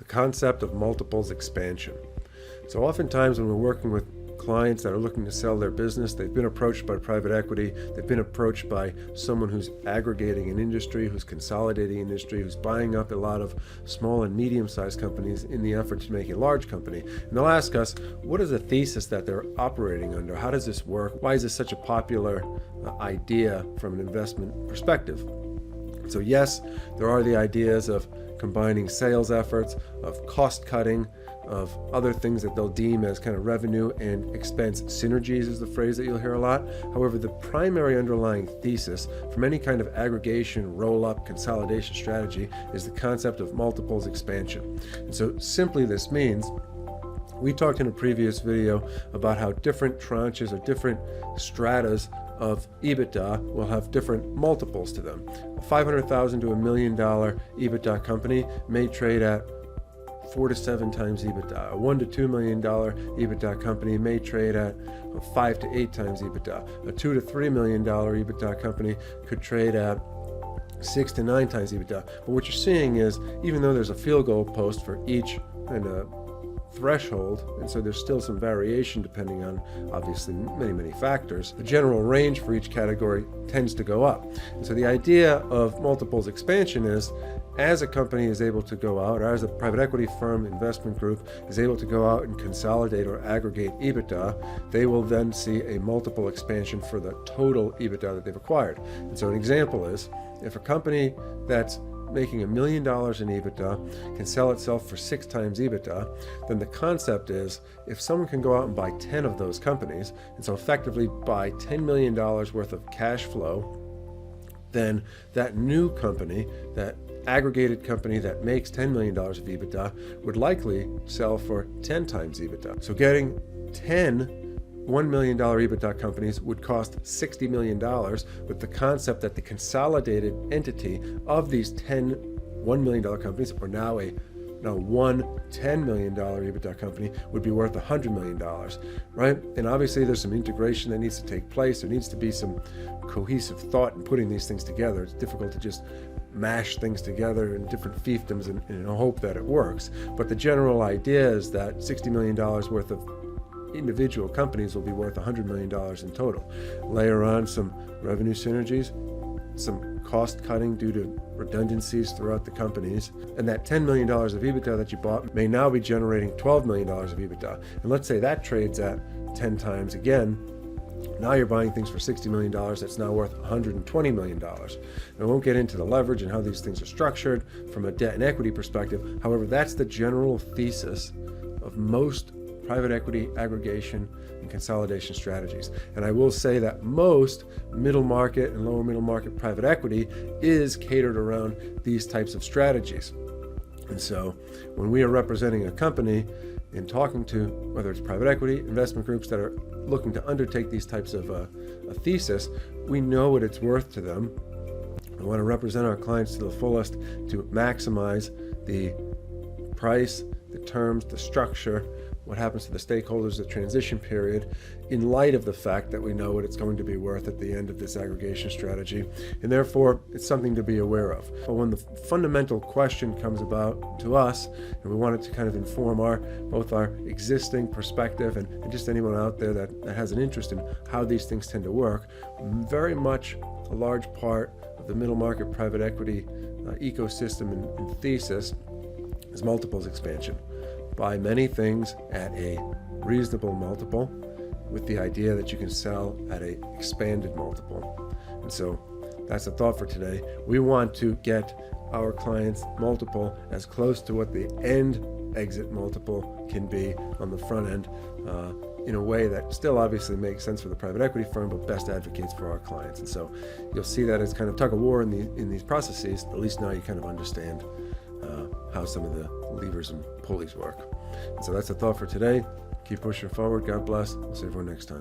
concept of multiples expansion. So oftentimes when we're working with clients that are looking to sell their business, they've been approached by private equity, they've been approached by someone who's aggregating an industry, who's consolidating industry, who's buying up a lot of small and medium-sized companies in the effort to make a large company. And they'll ask us, what is the thesis that they're operating under? How does this work? Why is this such a popular idea from an investment perspective? So yes, there are the ideas of combining sales efforts, of cost cutting, of other things that they'll deem as kind of revenue and expense synergies is the phrase that you'll hear a lot. However, the primary underlying thesis from any kind of aggregation, roll-up, consolidation strategy is the concept of multiples expansion. And so simply this means, we talked in a previous video about how different tranches or different stratas of EBITDA will have different multiples to them. A $500,000 to $1 million EBITDA company may trade at 4 to 7 times EBITDA. A $1 to $2 million EBITDA company may trade at 5 to 8 times EBITDA. A $2 to $3 million EBITDA company could trade at 6 to 9 times EBITDA. But what you're seeing is, even though there's a field goal post for each kind of threshold, and so there's still some variation depending on obviously many factors, the general range for each category tends to go up. And so the idea of multiples expansion is, as a company is able to go out, or as a private equity firm, investment group is able to go out and consolidate or aggregate EBITDA, they will then see a multiple expansion for the total EBITDA that they've acquired. And so an example is, if a company that's making $1 million in EBITDA can sell itself for 6 times EBITDA, then the concept is, if someone can go out and buy 10 of those companies, and so effectively buy $10 million worth of cash flow, then that new company, that aggregated company that makes $10 million of EBITDA, would likely sell for 10 times EBITDA. So getting 10 $1 million EBITDA companies would cost $60 million, with the concept that the consolidated entity of these 10 $1 million companies, or now one $10 million EBITDA company, would be worth $100 million, right? And obviously there's some integration that needs to take place. There needs to be some cohesive thought in putting these things together. It's difficult to just mash things together in different fiefdoms and hope that it works. But the general idea is that $60 million worth of individual companies will be worth $100 million in total. Layer on some revenue synergies, some cost cutting due to redundancies throughout the companies, and that $10 million of EBITDA that you bought may now be generating $12 million of EBITDA. And let's say that trades at 10 times again. Now you're buying things for $60 million that's now worth $120 million. And I won't get into the leverage and how these things are structured from a debt and equity perspective. However, that's the general thesis of most private equity aggregation and consolidation strategies. And I will say that most middle market and lower middle market private equity is catered around these types of strategies. And so when we are representing a company and talking to, whether it's private equity, investment groups that are looking to undertake these types of a thesis, we know what it's worth to them. We want to represent our clients to the fullest to maximize the price, the terms, the structure, what happens to the stakeholders, the transition period, in light of the fact that we know what it's going to be worth at the end of this aggregation strategy. And therefore, it's something to be aware of. But when the fundamental question comes about to us, and we want it to kind of inform both our existing perspective and just anyone out there that has an interest in how these things tend to work, very much a large part of the middle market private equity ecosystem and thesis is multiples expansion. Buy many things at a reasonable multiple with the idea that you can sell at an expanded multiple. And so that's the thought for today. We want to get our clients' multiple as close to what the end exit multiple can be on the front end in a way that still obviously makes sense for the private equity firm, but best advocates for our clients. And so you'll see that as kind of tug of war in these processes. At least now you kind of understand how some of the levers and pulleys work. And so that's the thought for today. Keep pushing forward. God bless. We'll see everyone next time.